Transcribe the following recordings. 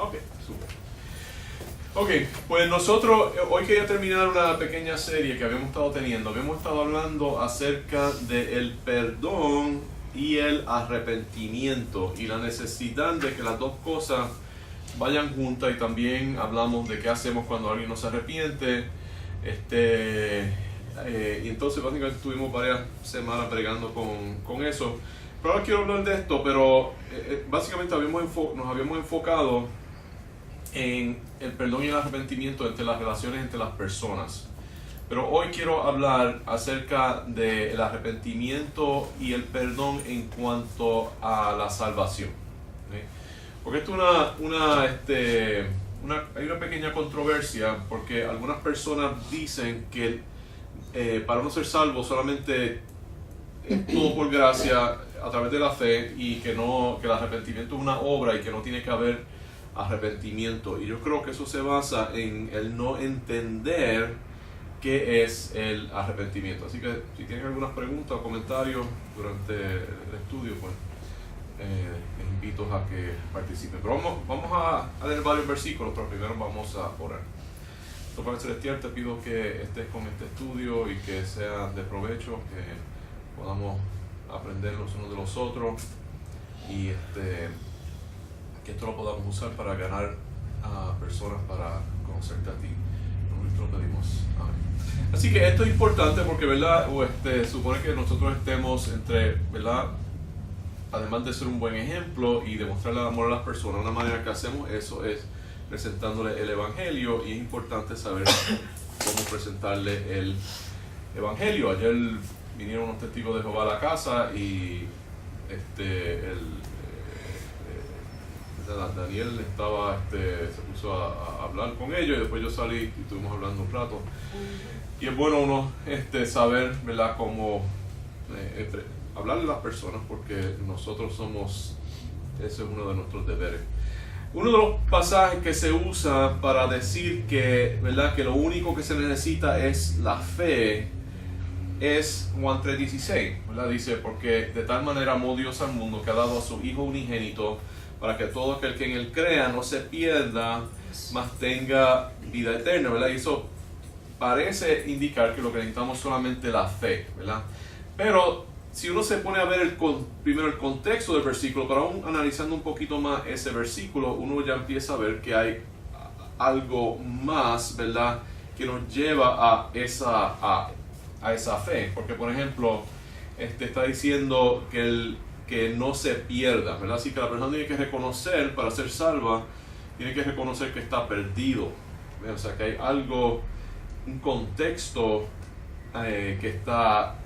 Ok, súper. Ok, pues nosotros hoy quería terminar una pequeña serie que habíamos estado teniendo. Habíamos estado hablando acerca del perdón y el arrepentimiento y la necesidad de que las dos cosas vayan juntas, y también hablamos de qué hacemos cuando alguien no se arrepiente. Y entonces básicamente estuvimos varias semanas bregando con eso. Pero ahora quiero hablar de esto, pero básicamente nos habíamos enfocado en el perdón y el arrepentimiento entre las relaciones entre las personas. Pero hoy quiero hablar acerca del arrepentimiento y el perdón en cuanto a la salvación. ¿Okay? Porque esto es hay una pequeña controversia, porque algunas personas dicen que para no ser salvo solamente es todo por gracia a través de la fe, y que el arrepentimiento es una obra y que no tiene que haber arrepentimiento. Y yo creo que eso se basa en el no entender qué es el arrepentimiento. Así que si tienen algunas preguntas o comentarios durante el estudio, pues les invito a que participen. Pero vamos a leer varios versículos, pero primero vamos a orar. Padre Celestial, te pido que estés con este estudio y que sea de provecho, que podamos aprender los unos de los otros, y que esto lo podamos usar para ganar a personas para conocerte a ti. Nosotros lo pedimos. Amén. Así que esto es importante porque, ¿verdad? Supone que nosotros estemos ¿verdad? Además de ser un buen ejemplo y demostrarle amor a las personas, una manera que hacemos eso es presentándole el Evangelio, y es importante saber cómo presentarle el Evangelio. Ayer vinieron unos testigos de Jehová a la casa, y Daniel se puso a hablar con ellos, y después yo salí y estuvimos hablando un rato. Y es bueno uno saber, ¿verdad?, cómo hablarle a las personas, porque nosotros ese es uno de nuestros deberes. Uno de los pasajes que se usa para decir que, ¿verdad?, que lo único que se necesita es la fe es Juan 3:16, ¿verdad? Dice: porque de tal manera amó Dios al mundo que ha dado a su Hijo unigénito, para que todo aquel que en él crea no se pierda, mas tenga vida eterna, ¿verdad? Y eso parece indicar que lo que necesitamos es solamente la fe, ¿verdad? Pero si uno se pone a ver primero el contexto del versículo, pero aún analizando un poquito más ese versículo, uno ya empieza a ver que hay algo más, ¿verdad?, que nos lleva a esa fe. Porque, por ejemplo, está diciendo que no se pierda, ¿verdad? Así que la persona tiene que reconocer, para ser salva, tiene que reconocer que está perdido, ¿verdad? O sea, que hay algo, un contexto que está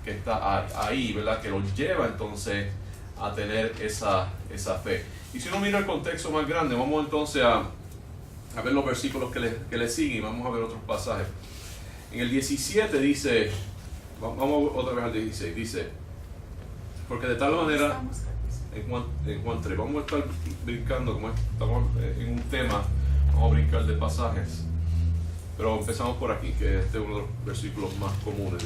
ahí, ¿verdad?, que lo lleva entonces a tener esa fe. Y si uno mira el contexto más grande, vamos entonces a ver los versículos que le siguen, y vamos a ver otros pasajes. En el 17 dice, vamos otra vez al 16, dice: porque de tal manera, en Juan 3, vamos a estar brincando, como estamos en un tema, vamos a brincar de pasajes. Pero empezamos por aquí, que este es uno de los versículos más comunes.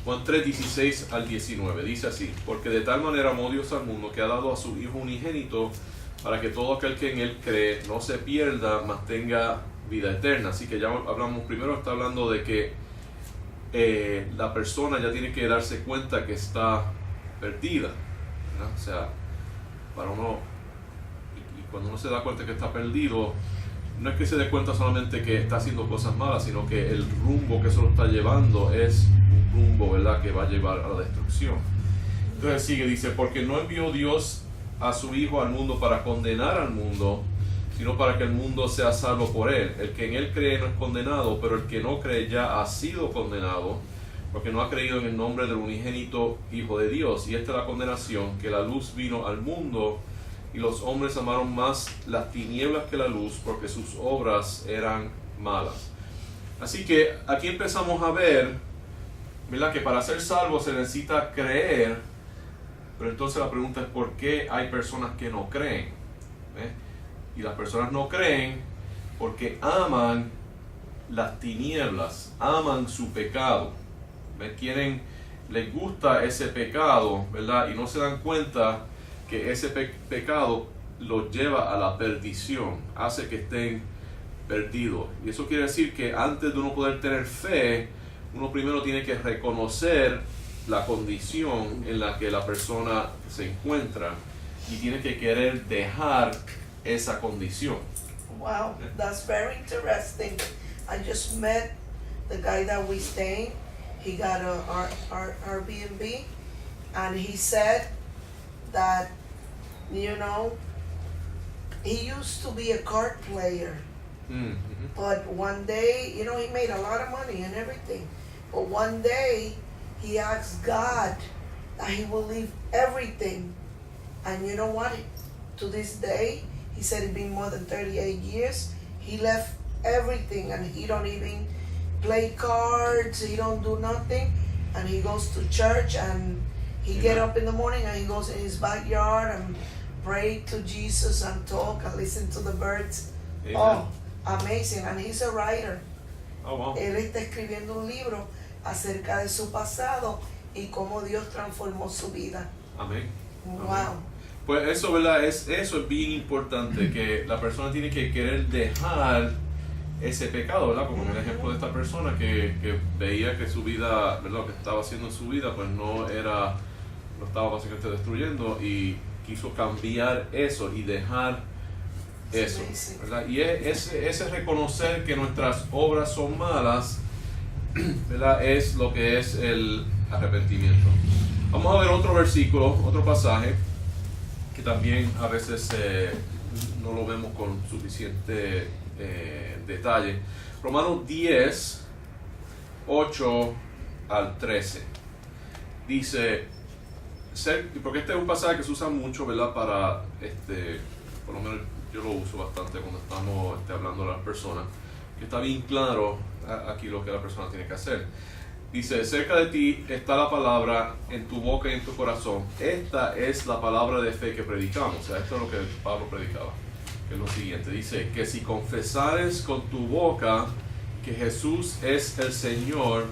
Juan 3, 16 al 19, dice así: porque de tal manera amó Dios al mundo que ha dado a su Hijo unigénito, para que todo aquel que en él cree no se pierda, mas tenga vida eterna. Así que ya hablamos, primero está hablando de que la persona ya tiene que darse cuenta que está perdida, ¿verdad? O sea, para uno, y cuando uno se da cuenta que está perdido, no es que se dé cuenta solamente que está haciendo cosas malas, sino que el rumbo que eso lo está llevando es un rumbo, ¿verdad?, que va a llevar a la destrucción. Entonces sigue, dice: porque no envió Dios a su Hijo al mundo para condenar al mundo, sino para que el mundo sea salvo por él. El que en él cree no es condenado, pero el que no cree ya ha sido condenado, porque no ha creído en el nombre del unigénito Hijo de Dios. Y esta es la condenación, que la luz vino al mundo, y los hombres amaron más las tinieblas que la luz, porque sus obras eran malas. Así que aquí empezamos a ver, ¿verdad?, que para ser salvo se necesita creer. Pero entonces la pregunta es: ¿por qué hay personas que no creen? Y las personas no creen porque aman las tinieblas, aman su pecado, les gusta ese pecado, ¿verdad? Y no se dan cuenta que ese pecado los lleva a la perdición, hace que estén perdidos. Y eso quiere decir que antes de uno poder tener fe, uno primero tiene que reconocer la condición en la que la persona se encuentra y tiene que querer dejar esa condición. Wow, that's very interesting. I just met the guy that we staying. He got a Airbnb, and he said that, you know, he used to be a card player, but one day, you know, he made a lot of money and everything. But one day, he asked God that he will leave everything. And you know what? To this day, he said it's been more than 38 years. He left everything, and he don't even play cards. He don't do nothing. And he goes to church, and he get up in the morning, and he goes in his backyard and pray to Jesus and talk and listen to the birds. Amen. Oh, amazing. And he's a writer. Oh, wow. Él está escribiendo un libro acerca de su pasado y cómo Dios transformó su vida. Amén. Wow. Pues eso, ¿verdad? Eso es bien importante, que la persona tiene que querer dejar ese pecado, ¿verdad? Como el ejemplo de esta persona que veía que su vida, ¿verdad? Lo que estaba haciendo en su vida, pues no lo estaba básicamente destruyendo, y quiso cambiar eso y dejar eso, ¿verdad? Y ese reconocer que nuestras obras son malas, ¿verdad? Es lo que es el arrepentimiento. Vamos a ver otro versículo, otro pasaje, que también a veces no lo vemos con suficiente detalle. Romanos 10, 8 al 13. Dice, porque este es un pasaje que se usa mucho, ¿verdad? Para, por lo menos yo lo uso bastante cuando estamos hablando a las personas, que está bien claro aquí lo que la persona tiene que hacer. Dice, cerca de ti está la palabra, en tu boca y en tu corazón. Esta es la palabra de fe que predicamos. O sea, esto es lo que Pablo predicaba, que es lo siguiente. Dice, que si confesares con tu boca que Jesús es el Señor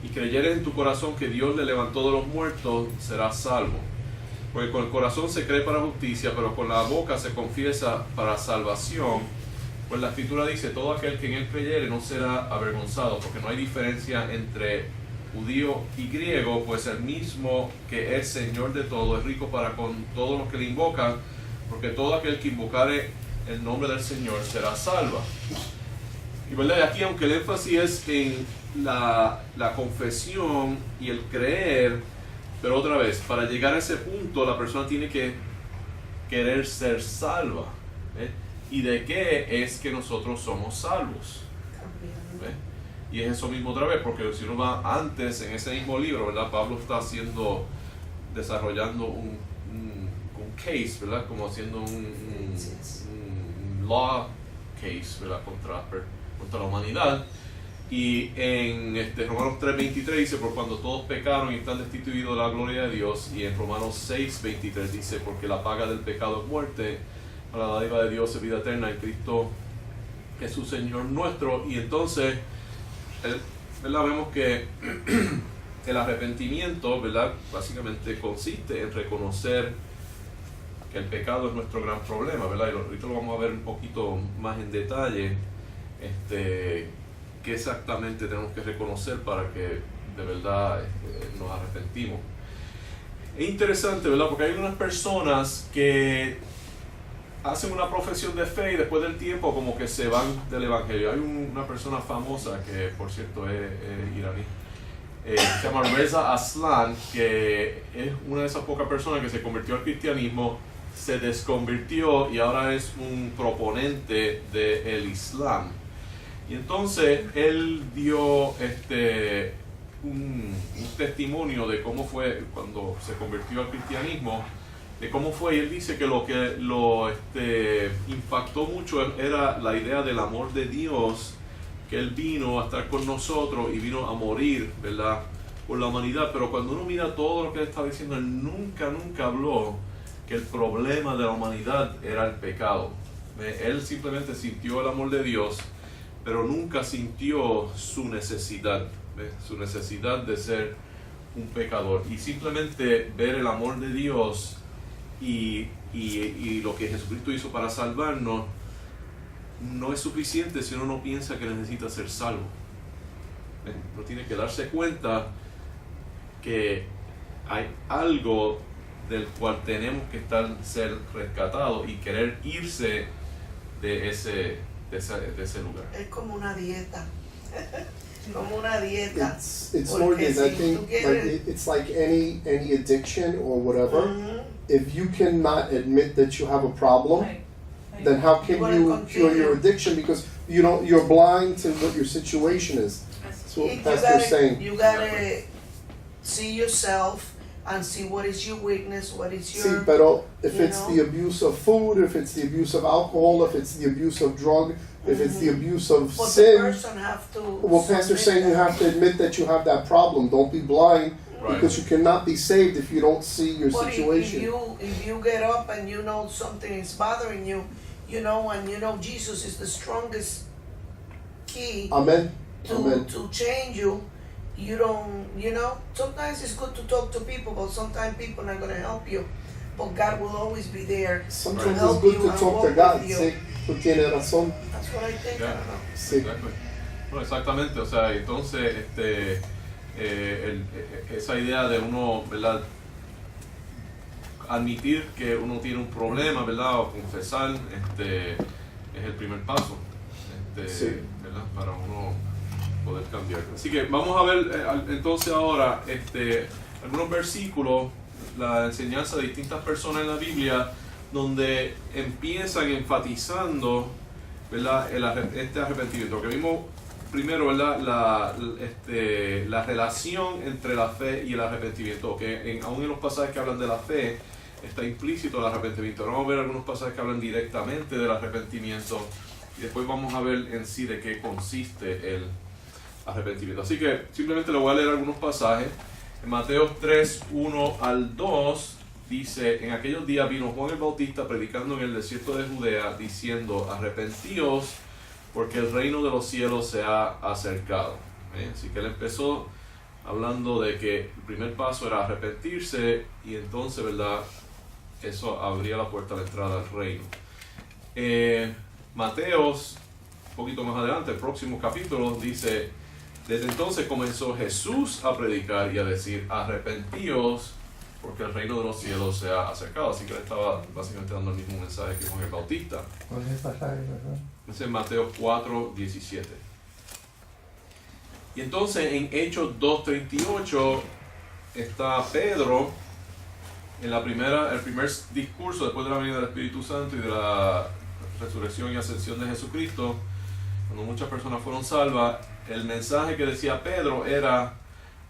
y creyeres en tu corazón que Dios le levantó de los muertos, serás salvo. Porque con el corazón se cree para justicia, pero con la boca se confiesa para salvación. Pues la Escritura dice, todo aquel que en él creyere no será avergonzado, porque no hay diferencia entre judío y griego, pues el mismo que es Señor de todo es rico para con todos los que le invocan, porque todo aquel que invocare el nombre del Señor será salvo. Y verdad, aquí aunque el énfasis es en la confesión y el creer, pero otra vez, para llegar a ese punto la persona tiene que querer ser salva. ¿Y de qué es que nosotros somos salvos? Y es eso mismo otra vez, porque si uno va antes en ese mismo libro, ¿verdad? Pablo está desarrollando un case, ¿verdad? Como haciendo un law case, ¿verdad? Contra la humanidad. Y en Romanos 3:23 dice, por cuando todos pecaron y están destituidos de la gloria de Dios. Y en Romanos 6:23 dice, porque la paga del pecado es muerte, para la dádiva de Dios es vida eterna en Cristo Jesús Señor nuestro. Y entonces, ¿verdad? Vemos que el arrepentimiento, ¿verdad? Básicamente consiste en reconocer que el pecado es nuestro gran problema, ¿verdad? Y ahorita lo vamos a ver un poquito más en detalle, qué exactamente tenemos que reconocer para que de verdad nos arrepentimos. Es interesante, ¿verdad? Porque hay unas personas que hacen una profesión de fe y después del tiempo como que se van del evangelio. Hay una persona famosa que, por cierto, es iraní, se llama Reza Aslan, que es una de esas pocas personas que se convirtió al cristianismo, se desconvirtió y ahora es un proponente del Islam. Y entonces él dio un testimonio de cómo fue cuando se convirtió al cristianismo, de cómo fue, y él dice que lo que lo impactó mucho era la idea del amor de Dios, que él vino a estar con nosotros y vino a morir, ¿verdad?, por la humanidad. Pero cuando uno mira todo lo que él estaba diciendo, él nunca habló que el problema de la humanidad era el pecado. Él simplemente sintió el amor de Dios, pero nunca sintió su necesidad de ser un pecador. Y simplemente ver el amor de Dios y y lo que Jesucristo hizo para salvarnos no es suficiente si uno no piensa que necesita ser salvo. Uno tiene que darse cuenta que hay algo del cual tenemos que ser rescatados y querer irse de ese lugar. Es como una dieta. Como una dieta. It's more than, I think, it's like any addiction or whatever. If you cannot admit that you have a problem, then how can you cure your addiction? Because you're blind to what your situation is. That's what Pastor's saying. You gotta see yourself and see what is your weakness, what is your... Sí, pero if it's the abuse of food, if it's the abuse of alcohol, if it's the abuse of drug, if it's the abuse of but sin, the person have to well, Pastor's saying you have to admit that you have that problem. Don't be blind, because you cannot be saved if you don't see your situation. If you get up and you know something is bothering you, and Jesus is the strongest key Amen. to change you. You don't, sometimes it's good to talk to people, but sometimes people are not going to help you. But God will always be there. Sometimes it's good to talk to God. Sí, tú tienes razón. That's what I think. Yeah. I don't know. Sí. Bueno, exactamente, o sea, entonces esa idea de uno, ¿verdad?, admitir que uno tiene un problema, ¿verdad?, o confesar, es el primer paso, sí, ¿verdad?, para uno poder cambiar. Así que vamos a ver entonces ahora algunos versículos, la enseñanza de distintas personas en la Biblia, donde empiezan enfatizando, ¿verdad?, este arrepentimiento. Lo que vimos primero, ¿verdad?, la relación entre la fe y el arrepentimiento, que aún en los pasajes que hablan de la fe está implícito el arrepentimiento. Ahora vamos a ver algunos pasajes que hablan directamente del arrepentimiento y después vamos a ver en sí de qué consiste el arrepentimiento. Así que simplemente le voy a leer algunos pasajes. En Mateo 3, 1 al 2 dice: en aquellos días vino Juan el Bautista predicando en el desierto de Judea, diciendo: arrepentíos, porque el reino de los cielos se ha acercado. Así que él empezó hablando de que el primer paso era arrepentirse, y entonces, ¿verdad?, eso abría la puerta a la entrada al reino. Mateos, un poquito más adelante, el próximo capítulo, dice: desde entonces comenzó Jesús a predicar y a decir: arrepentíos, porque el reino de los cielos se ha acercado. Así que él estaba básicamente dando el mismo mensaje que Juan el Bautista. ¿Cuál es el pasaje, verdad? Es en Mateo 4, 17. Y entonces en Hechos 2:38 está Pedro en el primer discurso después de la venida del Espíritu Santo y de la resurrección y ascensión de Jesucristo, cuando muchas personas fueron salvas. El mensaje que decía Pedro era: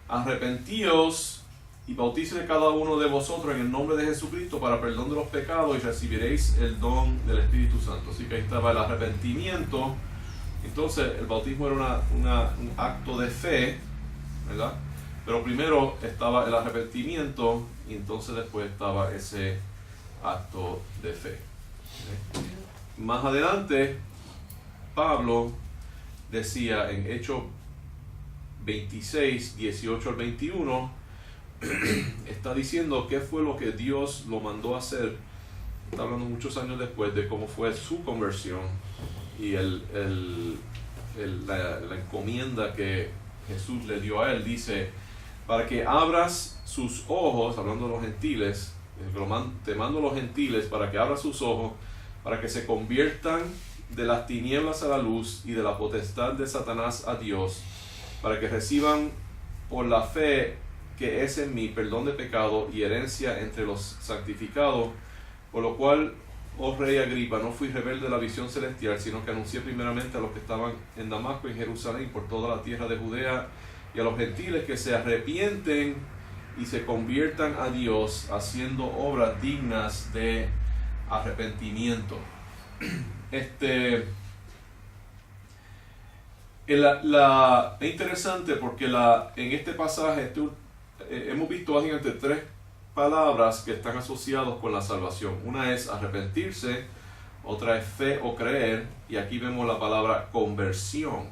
arrepentíos y bautícese cada uno de vosotros en el nombre de Jesucristo para perdón de los pecados, y recibiréis el don del Espíritu Santo. Así que ahí estaba el arrepentimiento. Entonces el bautismo era un acto de fe, ¿verdad? Pero primero estaba el arrepentimiento y entonces después estaba ese acto de fe. Más adelante Pablo decía en Hechos 26, 18 al 21, está diciendo qué fue lo que Dios lo mandó a hacer. Está hablando muchos años después de cómo fue su conversión y la encomienda que Jesús le dio a él. Dice: para que abras sus ojos, hablando de los gentiles, te mando a los gentiles para que abras sus ojos, para que se conviertan de las tinieblas a la luz y de la potestad de Satanás a Dios, para que reciban por la fe que es en mí perdón de pecado y herencia entre los santificados. Por lo cual, oh rey Agripa, no fui rebelde de la visión celestial, sino que anuncié primeramente a los que estaban en Damasco y en Jerusalén, por toda la tierra de Judea, y a los gentiles que se arrepienten y se conviertan a Dios, haciendo obras dignas de arrepentimiento. Es interesante porque en este pasaje hemos visto básicamente tres palabras que están asociadas con la salvación. Una es arrepentirse, otra es fe o creer, y aquí vemos la palabra conversión.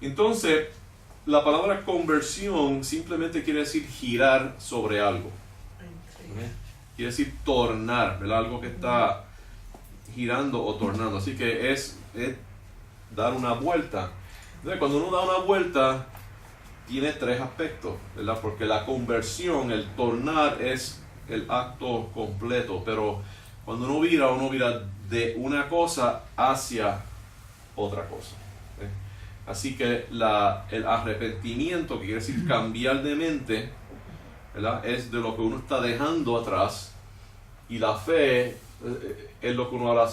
Entonces, la palabra conversión simplemente quiere decir girar sobre algo. quiere decir tornar, ¿verdad? Algo que está girando o tornando. Así que es dar una vuelta. Entonces, cuando uno da una vuelta, tiene tres aspectos, ¿verdad? Porque la conversión, el tornar, es el acto completo, pero cuando uno vira de una cosa hacia otra cosa. Así que el arrepentimiento, que quiere decir cambiar de mente, ¿verdad? Es de lo que uno está dejando atrás, y la fe es lo que uno ahora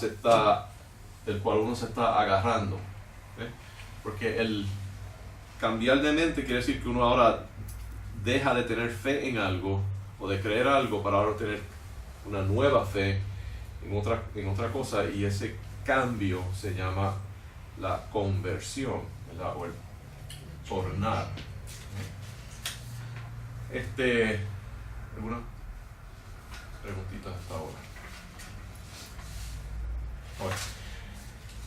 del cual uno se está agarrando. Porque el cambiar de mente quiere decir que uno ahora deja de tener fe en algo o de creer algo para ahora tener una nueva fe en otra cosa, y ese cambio se llama la conversión, ¿verdad? O el tornar. ¿Alguna preguntita hasta ahora? Bueno,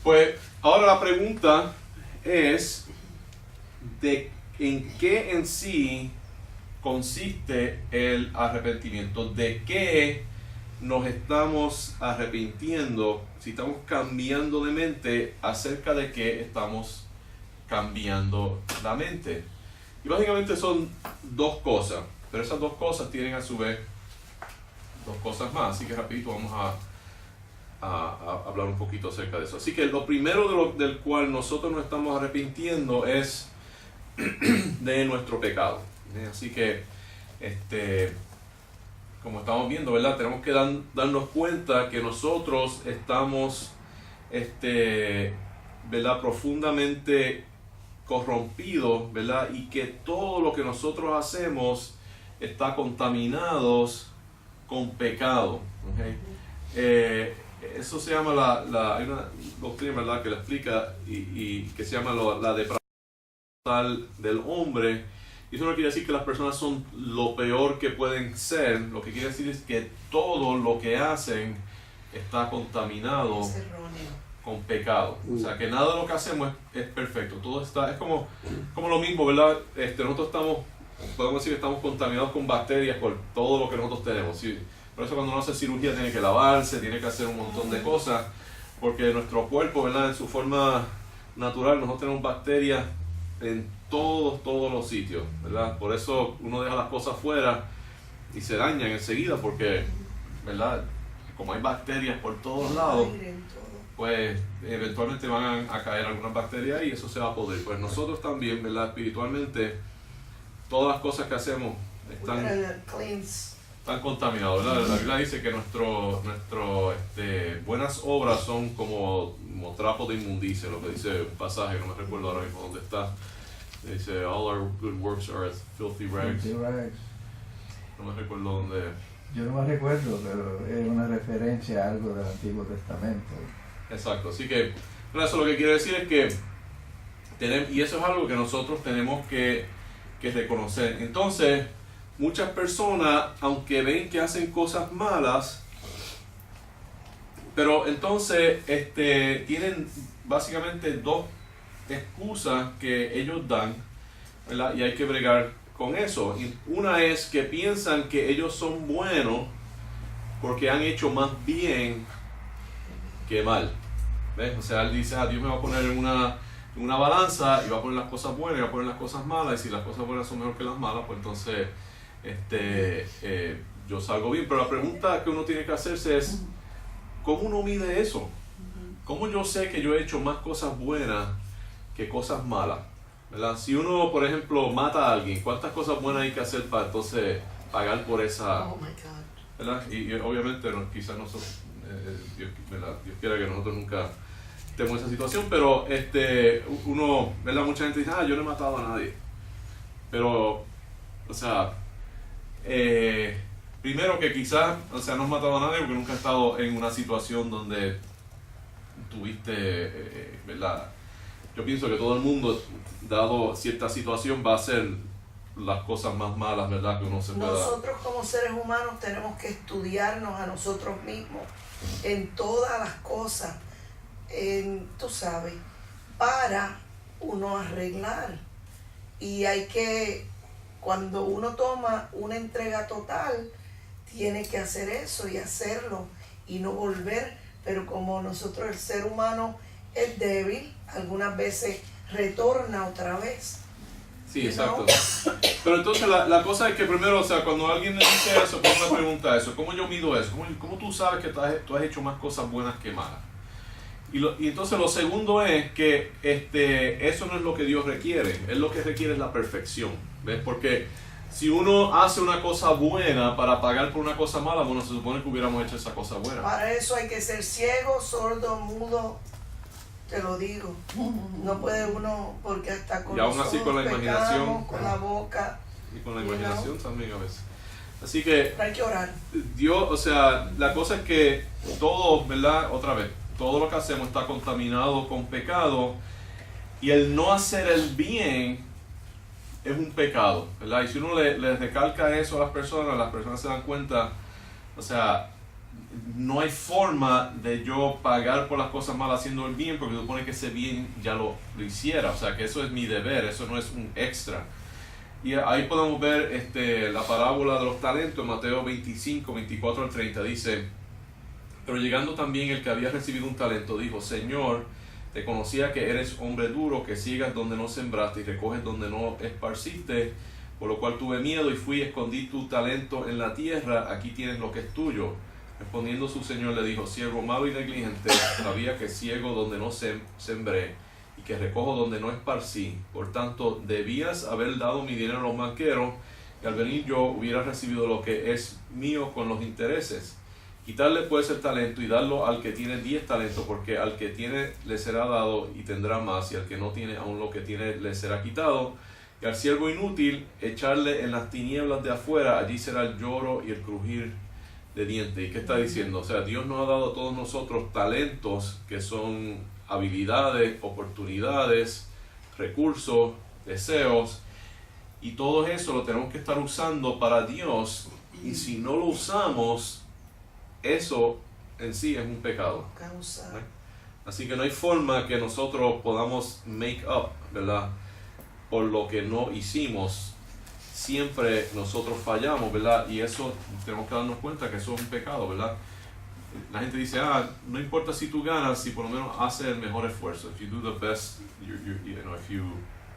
pues ahora la pregunta es en qué en sí consiste el arrepentimiento, de qué nos estamos arrepintiendo, si estamos cambiando de mente, acerca de qué estamos cambiando la mente. Y básicamente son dos cosas, pero esas dos cosas tienen a su vez dos cosas más, así que rapidito vamos a hablar un poquito acerca de eso. Así que lo primero del cual nosotros nos estamos arrepintiendo es de nuestro pecado. Así que, como estamos viendo, ¿verdad? Tenemos que darnos cuenta que nosotros estamos, ¿verdad? Profundamente corrompidos, ¿verdad? Y que todo lo que nosotros hacemos está contaminado con pecado. ¿Okay? Eso se llama hay una doctrina, ¿verdad?, que la explica y que se llama la depravación del hombre. Y eso no quiere decir que las personas son lo peor que pueden ser. Lo que quiere decir es que todo lo que hacen está contaminado con pecado. O sea, que nada de lo que hacemos es perfecto. Todo es como lo mismo, ¿verdad? Nosotros podemos decir que estamos contaminados con bacterias por todo lo que nosotros tenemos. ¿Sí? Por eso cuando uno hace cirugía tiene que lavarse, tiene que hacer un montón de cosas, porque nuestro cuerpo, ¿verdad?, en su forma natural, nosotros tenemos bacterias en todos los sitios, ¿verdad? Por eso uno deja las cosas fuera y se dañan enseguida, porque, ¿verdad?, como hay bacterias por todos lados, pues eventualmente van a caer algunas bacterias y eso se va a poder. Pues nosotros también, ¿verdad?, espiritualmente, todas las cosas que hacemos están contaminados, ¿verdad? La Biblia dice que nuestro buenas obras son como trapos de inmundicia, lo que dice un pasaje, no me recuerdo ahora mismo dónde está. Dice, all our good works are as filthy rags. No me recuerdo dónde. Yo no me recuerdo, pero es una referencia a algo del Antiguo Testamento. Exacto, así que eso lo que quiere decir es que y eso es algo que nosotros tenemos que reconocer. Entonces, muchas personas, aunque ven que hacen cosas malas, pero entonces tienen básicamente dos excusas que ellos dan, ¿verdad? Y hay que bregar con eso. Y una es que piensan que ellos son buenos porque han hecho más bien que mal. ¿Ves? O sea, él dice, Dios me va a poner en una balanza y va a poner las cosas buenas y va a poner las cosas malas, y si las cosas buenas son mejor que las malas, pues entonces yo salgo bien. Pero la pregunta que uno tiene que hacerse es, ¿cómo uno mide eso? ¿Cómo yo sé que yo he hecho más cosas buenas que cosas malas? ¿Verdad? Si uno, por ejemplo, mata a alguien, ¿cuántas cosas buenas hay que hacer para entonces pagar por esa? Oh my God. ¿Verdad? Y obviamente quizás nosotros, Dios quiera que nosotros nunca estemos en esa situación, pero uno, ¿verdad? Mucha gente dice, yo no he matado a nadie. Pero, o sea, primero que quizás, no has matado a nadie porque nunca has estado en una situación donde tuviste, ¿verdad? Yo pienso que todo el mundo, dado cierta situación, va a hacer las cosas más malas, ¿verdad?, que uno se pueda. Nosotros como seres humanos tenemos que estudiarnos a nosotros mismos en todas las cosas, tú sabes, para uno arreglar. Y hay que, cuando uno toma una entrega total, tiene que hacer eso y hacerlo y no volver, pero como nosotros, el ser humano es débil, algunas veces retorna otra vez. Sí, exacto. Pero entonces la cosa es que primero, o sea, cuando alguien me dice eso, pues me pregunta eso, ¿cómo yo mido eso? ¿Cómo tú sabes que tú has hecho más cosas buenas que malas? Y entonces lo segundo es que eso no es lo que Dios requiere, Él lo que requiere es la perfección, ¿ves? Porque si uno hace una cosa buena para pagar por una cosa mala, bueno, se supone que hubiéramos hecho esa cosa buena. Para eso hay que ser ciego, sordo, mudo, te lo digo. No puede uno, porque hasta con y aún así con la imaginación, con la boca. Y con la imaginación también a veces. Así que hay que orar. Dios, o sea, la cosa es que todo, ¿verdad? Otra vez, todo lo que hacemos está contaminado con pecado, y el no hacer el bien es un pecado, ¿verdad? Y si uno le recalca eso a las personas se dan cuenta, o sea, no hay forma de yo pagar por las cosas malas haciendo el bien, porque supone que ese bien ya lo hiciera, o sea, que eso es mi deber, eso no es un extra. Y ahí podemos ver la parábola de los talentos, Mateo 25, 24 al 30, dice: pero llegando también el que había recibido un talento, dijo: Señor, te conocía que eres hombre duro, que siegas donde no sembraste y recoges donde no esparciste, por lo cual tuve miedo y fui y escondí tu talento en la tierra, aquí tienes lo que es tuyo. Respondiendo su señor le dijo: siervo malo y negligente, sabía que ciego donde no sembré y que recojo donde no esparcí, por tanto debías haber dado mi dinero a los banqueros, y al venir yo hubiera recibido lo que es mío con los intereses. Quitarle pues el talento y darlo al que tiene 10 talentos, porque al que tiene le será dado y tendrá más, y al que no tiene aún lo que tiene le será quitado. Y al siervo inútil echarle en las tinieblas de afuera, allí será el lloro y el crujir de dientes. ¿Y qué está diciendo? O sea, Dios nos ha dado a todos nosotros talentos que son habilidades, oportunidades, recursos, deseos, y todo eso lo tenemos que estar usando para Dios, y si no lo usamos, eso en sí es un pecado. Causa. Así que no hay forma que nosotros podamos make up, ¿verdad?, por lo que no hicimos. Siempre nosotros fallamos, ¿verdad? Y eso tenemos que darnos cuenta que eso es un pecado, ¿verdad? La gente dice, no importa si tú ganas, si por lo menos haces el mejor esfuerzo. If you do the best, if you,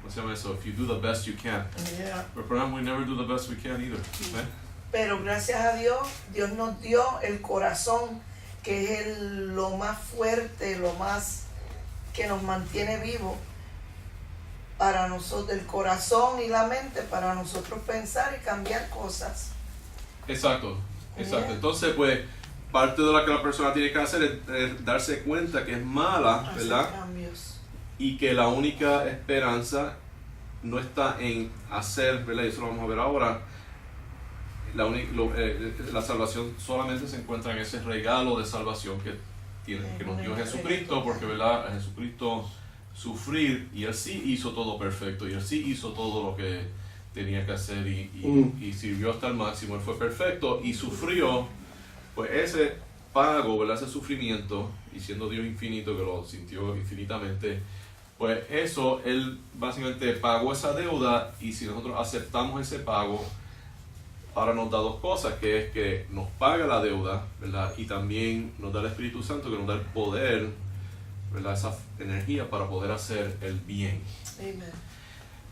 ¿cómo se llama eso? If you do the best you can. Yeah. But perhaps we never do the best we can either. ¿Eh? Pero gracias a Dios, Dios nos dio el corazón, que es lo más fuerte, lo más que nos mantiene vivos. Para nosotros, el corazón y la mente, para nosotros pensar y cambiar cosas. Exacto. Entonces, pues, parte de lo que la persona tiene que hacer es darse cuenta que es mala, ¿verdad? Hacer cambios. Y que la única esperanza no está en hacer, ¿verdad? Y eso lo vamos a ver ahora. La salvación solamente se encuentra en ese regalo de salvación que nos dio Jesucristo, porque, ¿verdad?, Jesucristo sufrir, y Él sí hizo todo perfecto, y Él sí hizo todo lo que tenía que hacer, y sirvió hasta el máximo. Él fue perfecto y sufrió, pues ese pago, ¿verdad?, ese sufrimiento, y siendo Dios infinito, que lo sintió infinitamente, pues eso, Él básicamente pagó esa deuda, y si nosotros aceptamos ese pago, ahora nos da dos cosas, que es que nos paga la deuda, ¿verdad?, y también nos da el Espíritu Santo, que nos da el poder, ¿verdad?, esa energía para poder hacer el bien. Amen.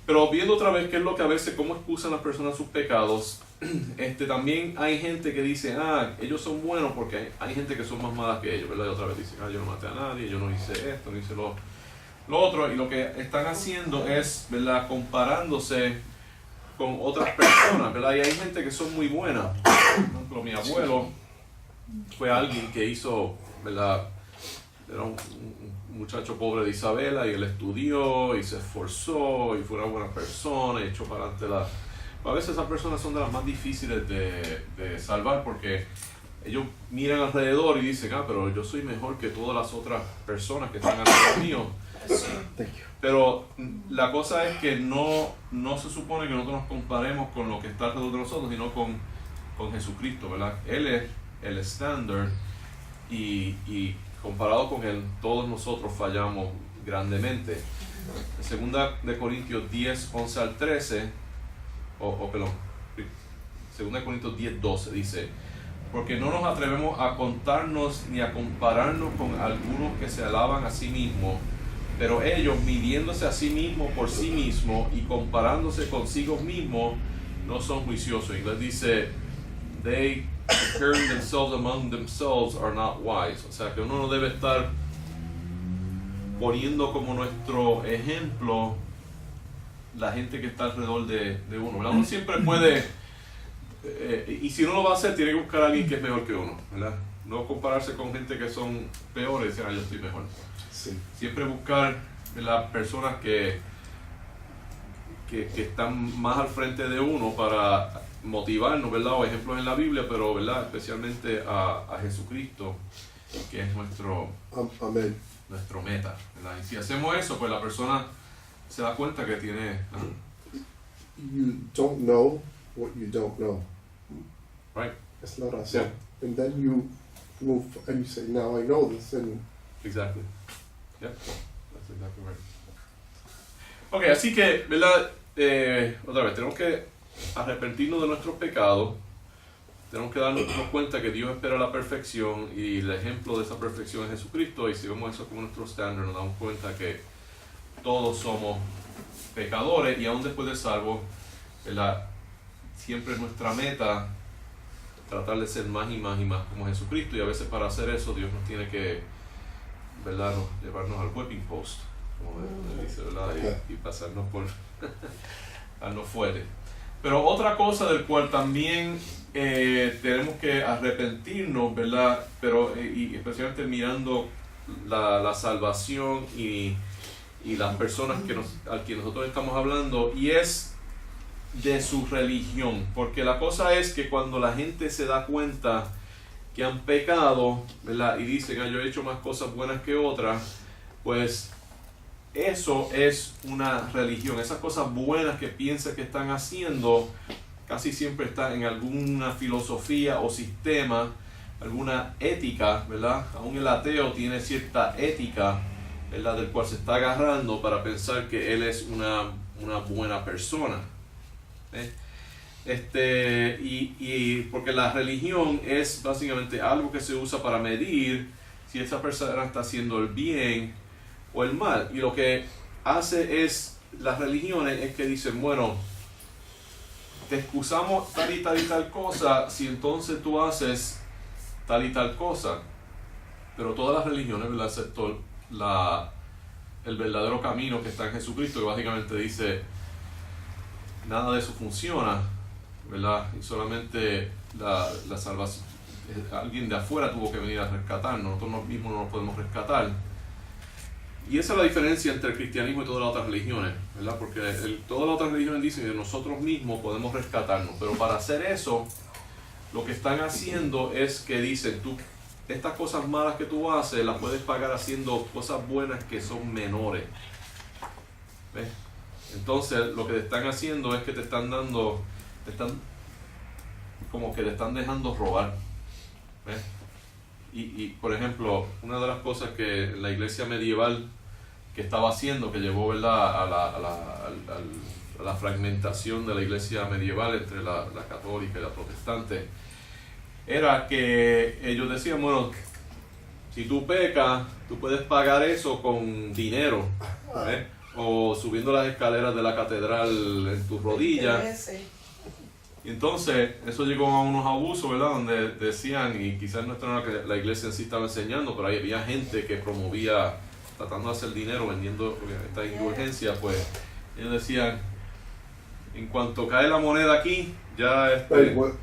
Pero viendo otra vez qué es lo que a veces, cómo excusan las personas sus pecados, también hay gente que dice, ellos son buenos porque hay gente que son más malas que ellos, ¿verdad? Y otra vez dicen, yo no maté a nadie, yo no hice esto, no hice lo otro, y lo que están haciendo es, ¿verdad?, comparándose con otras personas, ¿verdad? Y hay gente que son muy buenas. Por ejemplo, mi abuelo fue alguien que hizo, ¿verdad?, era un muchacho pobre de Isabela, y él estudió y se esforzó y fue una buena persona y echó para adelante a veces esas personas son de las más difíciles de salvar, porque ellos miran alrededor y dicen, pero yo soy mejor que todas las otras personas que están alrededor mío. Pero la cosa es que no se supone que nosotros nos comparemos con lo que está alrededor de nosotros, sino con Jesucristo, ¿verdad? Él es el estándar, y comparado con Él, todos nosotros fallamos grandemente. En 2 de Corintios 10, 11 al 13, 2 de Corintios 10, 12 dice: porque no nos atrevemos a contarnos ni a compararnos con algunos que se alaban a sí mismos, pero ellos, midiéndose a sí mismos por sí mismos y comparándose consigo mismos, no son juiciosos. En inglés dice, they comparing themselves among themselves are not wise. O sea que uno no debe estar poniendo como nuestro ejemplo la gente que está alrededor de uno, ¿verdad? Uno siempre puede, y si uno lo va a hacer, tiene que buscar a alguien que es mejor que uno, ¿verdad? No compararse con gente que son peores y decir, yo estoy mejor. Sí. Siempre buscar las personas que están más al frente de uno para motivarnos, ¿verdad? O ejemplos en la Biblia, pero, ¿verdad? Especialmente a Jesucristo, que es nuestro meta, ¿verdad? Y si hacemos eso, pues la persona se da cuenta que tiene... You don't know what you don't know. Right. It's not us. Yeah. And then you move and you say, now I know this. And Exactly. Yeah, that's exactly right. Ok, así que, ¿verdad? Otra vez, tenemos que arrepentirnos de nuestros pecados. Tenemos que darnos cuenta que Dios espera la perfección y el ejemplo de esa perfección es Jesucristo, y si vemos eso como nuestro estándar, nos damos cuenta que todos somos pecadores y aún después de salvo, ¿verdad? Siempre es nuestra meta tratar de ser más y más y más como Jesucristo, y a veces para hacer eso Dios nos tiene que, ¿verdad? Llevarnos al whipping post, como él dice, ¿verdad? Y pasarnos por darnos fuerte. Pero otra cosa del cual también tenemos que arrepentirnos, ¿verdad? Pero y especialmente mirando la salvación y las personas a quienes nosotros estamos hablando, y es de su religión, porque la cosa es que cuando la gente se da cuenta que han pecado, ¿verdad? Y dicen, yo he hecho más cosas buenas que otras, pues eso es una religión. Esas cosas buenas que piensan que están haciendo casi siempre están en alguna filosofía o sistema, alguna ética, ¿verdad? Aún el ateo tiene cierta ética, ¿verdad? Del cual se está agarrando para pensar que él es una buena persona. Y porque la religión es básicamente algo que se usa para medir si esa persona está haciendo el bien o el mal. Y lo que hace es, las religiones es que dicen, bueno, te excusamos tal y tal y tal cosa si entonces tú haces tal y tal cosa. Pero todas las religiones, ¿verdad?, excepto el verdadero camino que está en Jesucristo, que básicamente dice nada de eso funciona, ¿verdad? Y solamente la salvación, alguien de afuera tuvo que venir a rescatarnos, nosotros mismos no nos podemos rescatar. Y esa es la diferencia entre el cristianismo y todas las otras religiones, ¿verdad? Porque todas las otras religiones dicen que nosotros mismos podemos rescatarnos, pero para hacer eso, lo que están haciendo es que dicen, estas cosas malas que tú haces las puedes pagar haciendo cosas buenas que son menores. ¿Ves? Entonces lo que te están haciendo es que te están dejando robar. ¿Ves? Y por ejemplo, una de las cosas que la iglesia medieval que estaba haciendo, que llevó, ¿verdad?, a la fragmentación de la iglesia medieval entre la católica y la protestante, era que ellos decían, bueno, si tú pecas, tú puedes pagar eso con dinero, ¿eh? O subiendo las escaleras de la catedral en tus rodillas. Y entonces eso llegó a unos abusos, ¿verdad?, donde decían, y quizás no era lo que la iglesia en sí estaba enseñando, pero había gente que promovía, tratando de hacer dinero vendiendo esta indulgencia, pues ellos decían, en cuanto cae la moneda aquí, ya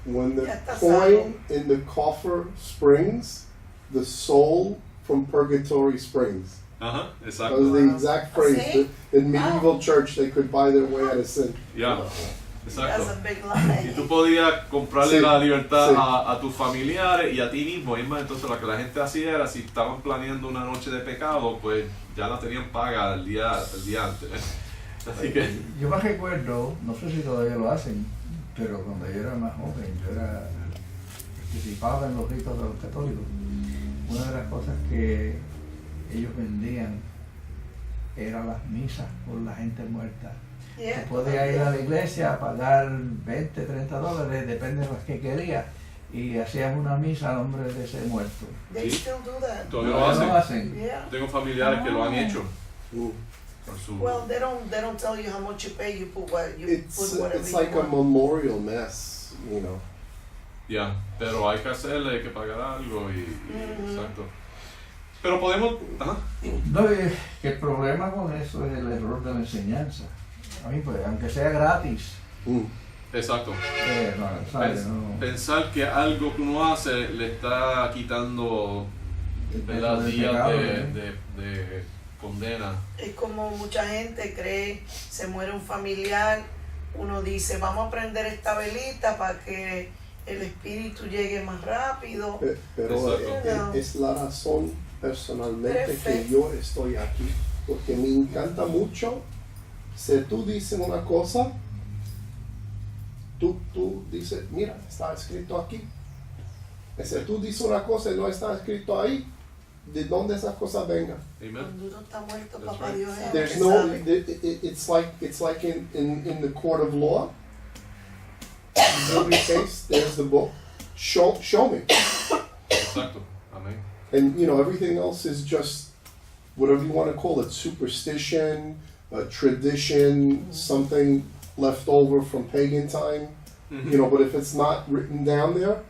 when the coin in the coffer springs, the soul from purgatory springs. Ajá, That exacto. was the exact phrase. In medieval church, they could buy their way out of sin. Yeah, exacto. That's a big lie. Y tú podías comprarle Sí, la libertad sí. a tus familiares y a ti mismo. Y más, entonces lo que la gente hacía era, si estaban planeando una noche de pecado, pues ya la tenían paga el día antes. Así que... Yo me recuerdo, no sé si todavía lo hacen, pero cuando yo era más joven, participaba en los ritos de los católicos. Una de las cosas que ellos vendían eran las misas por la gente muerta. Yeah. Tú podías ir a la iglesia a pagar $20, $30, depende de las que querías, y hacían una misa al hombre de ese muerto. They Sí. still do that. Todavía ¿Todavía lo lo hacen. hacen? Yeah. Tengo familiares que lo han hecho. Mm. Por su, Well, they don't tell you how much you pay. You put what you put whatever It's you like a want. memorial mass, you know. ya, pero hay que hacerle, hay que pagar algo y exacto. Pero podemos, ajá, No, es que el problema con eso es el error de la enseñanza. A mí, pues, aunque sea gratis, Mm. exacto. no, ¿sabes? No. Pensar que algo que uno hace le está quitando, ¿verdad?, Eso de días pecado, de condena. Es como mucha gente cree, se muere un familiar, uno dice, vamos a prender esta velita para que el espíritu llegue más rápido. Pero Exacto. es la razón personalmente que Perfecto. yo estoy aquí, porque me encanta mucho. Si tú dices una cosa, tú dices, mira, está escrito aquí. Y si tú dices una cosa y no está escrito ahí, ¿de dónde esas cosas vengan? Amen. Cuando uno está muerto, That's papá right. Dios es el There's que no, sabe. it's like in the court of law. In every case, there's the book. Show me. Exacto. Amén. And you know, everything else is just whatever you want to call it, superstition, tradition, something left over from pagan time. You know, but if it's not written down there,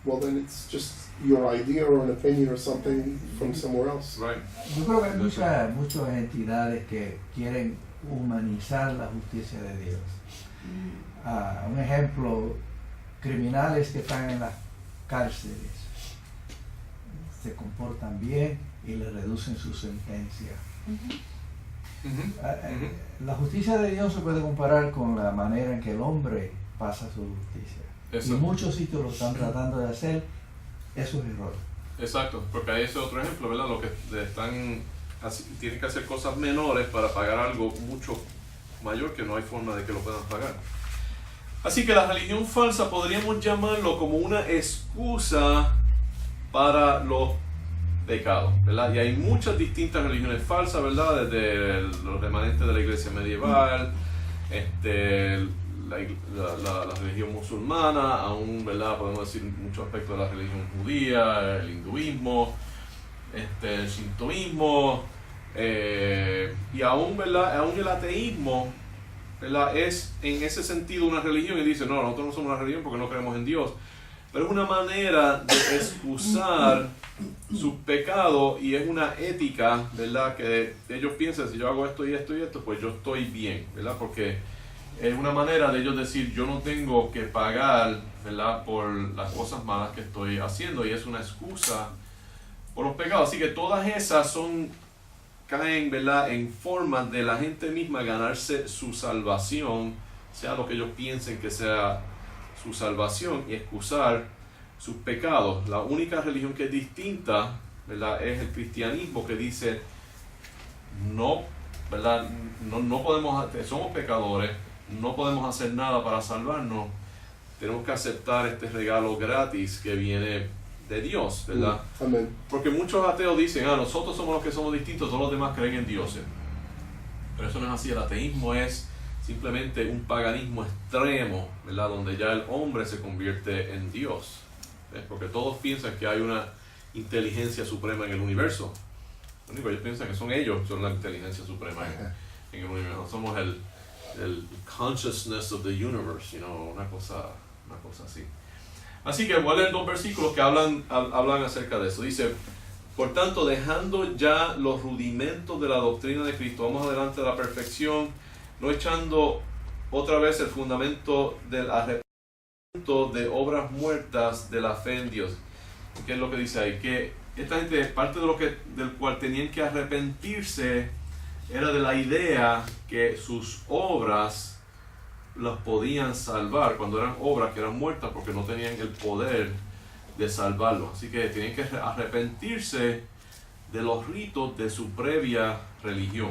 well then it's just your idea or an opinion or something from somewhere else. Right. Yo creo que hay muchas entidades que quieren humanizar la justicia de Dios. Un ejemplo, criminales que están en las cárceles se comportan bien y le reducen su sentencia. La justicia de Dios se puede comparar con la manera en que el hombre pasa su justicia. Eso. Y muchos sitios lo están tratando de hacer esos errores. Exacto, porque ahí es otro ejemplo, ¿verdad? Lo que tienen que hacer cosas menores para pagar algo mucho mayor que no hay forma de que lo puedan pagar. Así que la religión falsa podríamos llamarlo como una excusa para los pecados, ¿verdad? Y hay muchas distintas religiones falsas, ¿verdad? Desde los remanentes de la iglesia medieval, la religión musulmana, aún, ¿verdad?, podemos decir muchos aspectos de la religión judía, el hinduismo, el shintoísmo, y aún, ¿verdad?, aún el ateísmo, ¿verdad?, es en ese sentido una religión, y dice, no, nosotros no somos una religión porque no creemos en Dios, pero es una manera de excusar sus pecados y es una ética, ¿verdad?, que ellos piensan, si yo hago esto y esto y esto, pues yo estoy bien, ¿verdad?, porque es una manera de ellos decir, yo no tengo que pagar, ¿verdad?, por las cosas malas que estoy haciendo, y es una excusa por los pecados. Así que todas esas caen, ¿verdad?, en formas de la gente misma ganarse su salvación, sea lo que ellos piensen que sea su salvación, y excusar sus pecados. La única religión que es distinta, ¿verdad?, es el cristianismo, que dice, no, ¿verdad?, no podemos, somos pecadores, no podemos hacer nada para salvarnos, tenemos que aceptar este regalo gratis que viene de Dios, ¿verdad? Amén. Porque muchos ateos dicen, nosotros somos los que somos distintos, todos los demás creen en dioses. Pero eso no es así. El ateísmo es simplemente un paganismo extremo, ¿verdad?, donde ya el hombre se convierte en Dios. ¿Ves? Porque todos piensan que hay una inteligencia suprema en el universo. Lo único que ellos piensan que son ellos, son la inteligencia suprema en el universo. Somos el consciousness of the universe, una cosa así. Así que voy a leer 2 versículos que hablan acerca de eso. Dice, por tanto, dejando ya los rudimentos de la doctrina de Cristo, vamos adelante a la perfección, no echando otra vez el fundamento del arrepentimiento de obras muertas de la fe en Dios. ¿Qué es lo que dice ahí? Que esta gente, parte de del cual tenían que arrepentirse, era de la idea que sus obras las podían salvar, cuando eran obras que eran muertas porque no tenían el poder de salvarlos. Así que tienen que arrepentirse de los ritos de su previa religión.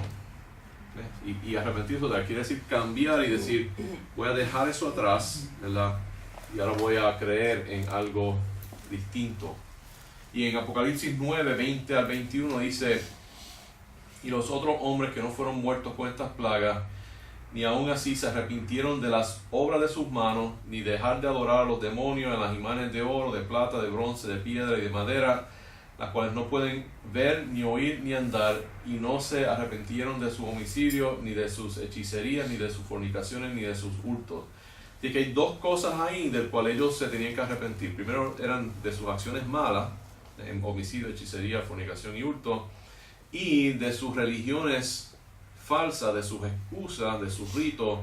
Y arrepentirse quiere decir cambiar y decir, voy a dejar eso atrás, ¿verdad?, y ahora voy a creer en algo distinto. Y en Apocalipsis 9, 20 al 21 dice, y los otros hombres que no fueron muertos con estas plagas ni aun así se arrepintieron de las obras de sus manos, ni dejar de adorar a los demonios en las imágenes de oro, de plata, de bronce, de piedra y de madera, las cuales no pueden ver, ni oír, ni andar, y no se arrepintieron de su homicidio, ni de sus hechicerías, ni de sus fornicaciones, ni de sus hurtos. Así que hay dos cosas ahí del cuales ellos se tenían que arrepentir. Primero eran de sus acciones malas, en homicidio, hechicería, fornicación y hurto, y de sus religiones falsas, de sus excusas, de sus ritos,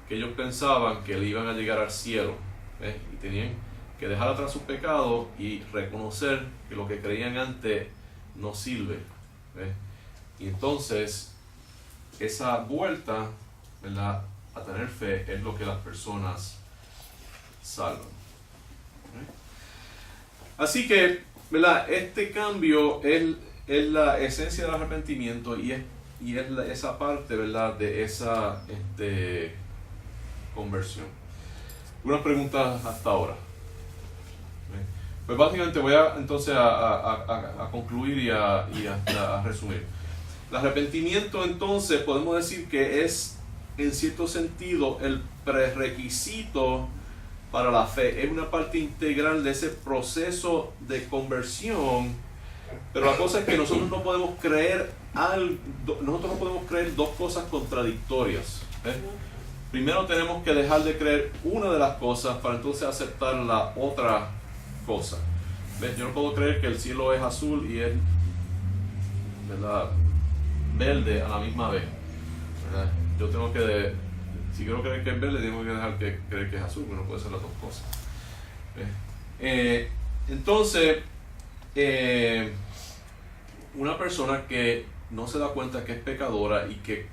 que ellos pensaban que le iban a llegar al cielo, ¿ves? Y tenían que dejar atrás sus pecados y reconocer que lo que creían antes no sirve, ¿ves? Y entonces esa vuelta, ¿verdad?, a tener fe es lo que las personas salvan, ¿ves? Así que, ¿verdad?, este cambio es la esencia del arrepentimiento y es esa parte, ¿verdad?, de esa conversión. Unas preguntas hasta ahora. Pues básicamente voy entonces a concluir y a resumir. El arrepentimiento, entonces, podemos decir que es, en cierto sentido, el prerequisito para la fe. Es una parte integral de ese proceso de conversión. Pero la cosa es que nosotros no podemos creer dos cosas contradictorias, ¿eh? Primero tenemos que dejar de creer una de las cosas para entonces aceptar la otra cosa. ¿Ves? Yo no puedo creer que el cielo es azul y es, ¿verdad?, verde a la misma vez, ¿verdad? Yo tengo que, si quiero creer que es verde, tengo que dejar que creer que es azul, que no puede ser las dos cosas. Entonces, una persona que no se da cuenta que es pecadora y que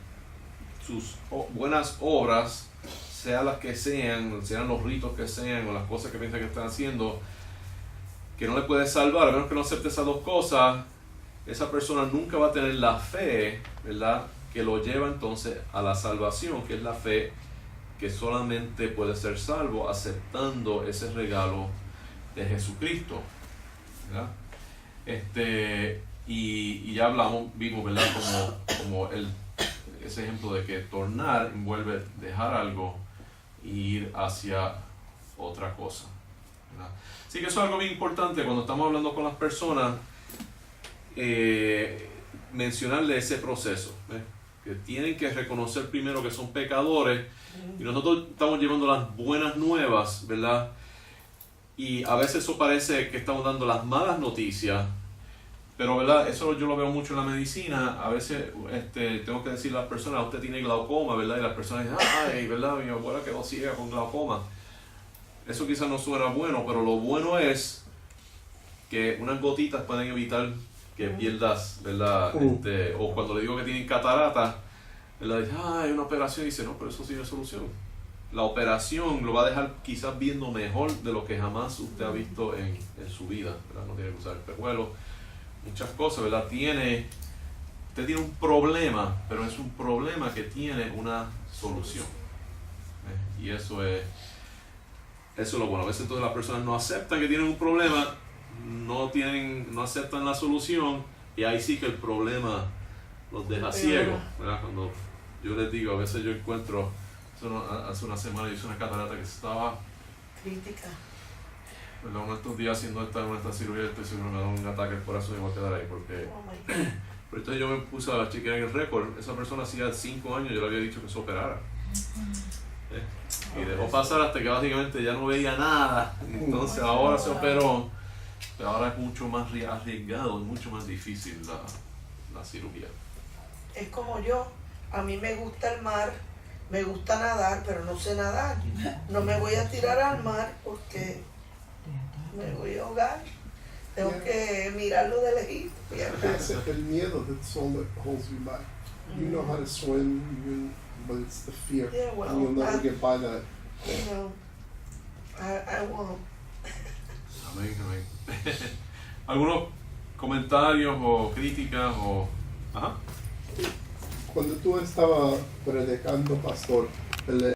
sus buenas obras, sean las que sean los ritos que sean o las cosas que piensa que están haciendo, que no le puede salvar, a menos que no acepte esas dos cosas, esa persona nunca va a tener la fe, ¿verdad?, que lo lleva entonces a la salvación, que es la fe que solamente puede ser salvo aceptando ese regalo de Jesucristo, ¿verdad? Y ya vimos, ¿verdad?, como ese ejemplo de que tornar envuelve dejar algo e ir hacia otra cosa, ¿verdad? Así que eso es algo bien importante cuando estamos hablando con las personas, mencionarle ese proceso, ¿ves?, que tienen que reconocer primero que son pecadores, y nosotros estamos llevando las buenas nuevas, ¿verdad? Y a veces eso parece que estamos dando las malas noticias, pero, ¿verdad?, eso yo lo veo mucho en la medicina. A veces tengo que decirle a las personas: usted tiene glaucoma, ¿verdad? Y las personas dicen: ay, ¿verdad?, mi abuela quedó ciega con glaucoma. Eso quizás no suena bueno, pero lo bueno es que unas gotitas pueden evitar que pierdas, ¿verdad? O cuando le digo que tienen catarata, ¿verdad?, dice: ay, una operación. Y dice: no, pero eso sí es solución. La operación lo va a dejar quizás viendo mejor de lo que jamás usted ha visto en su vida, ¿verdad? No tiene que usar espejuelos, muchas cosas, ¿verdad? Usted tiene un problema, pero es un problema que tiene una solución, ¿eh? Y eso es lo bueno. A veces entonces las personas no aceptan que tienen un problema, no aceptan la solución, y ahí sí que el problema los deja ciegos, ¿verdad? Cuando yo les digo, a veces yo encuentro, hace una semana yo hice una catarata que estaba crítica. Uno de estos días haciendo esta cirugía, estoy seguro que me da un ataque al corazón y voy a quedar ahí porque... Pero entonces yo me puse a chequear en el récord. Esa persona hacía 5 años yo le había dicho que se operara. Y dejó pasar hasta que básicamente ya no veía nada. Entonces ahora se operó, pero ahora es mucho más arriesgado, es mucho más difícil la cirugía. Es como yo, a mí me gusta el mar, me gusta nadar, pero no sé nadar. No me voy a tirar al mar porque me voy a ahogar. Tengo que mirarlo de lejito. Es el miedo, that's all that holds you back. You know how to swim, but it's the fear. Yeah, well, and you'll never get by that. You know, I won't. Amén, amén. ¿Algunos comentarios o críticas o...? Ajá. Cuando tú estabas predicando, pastor,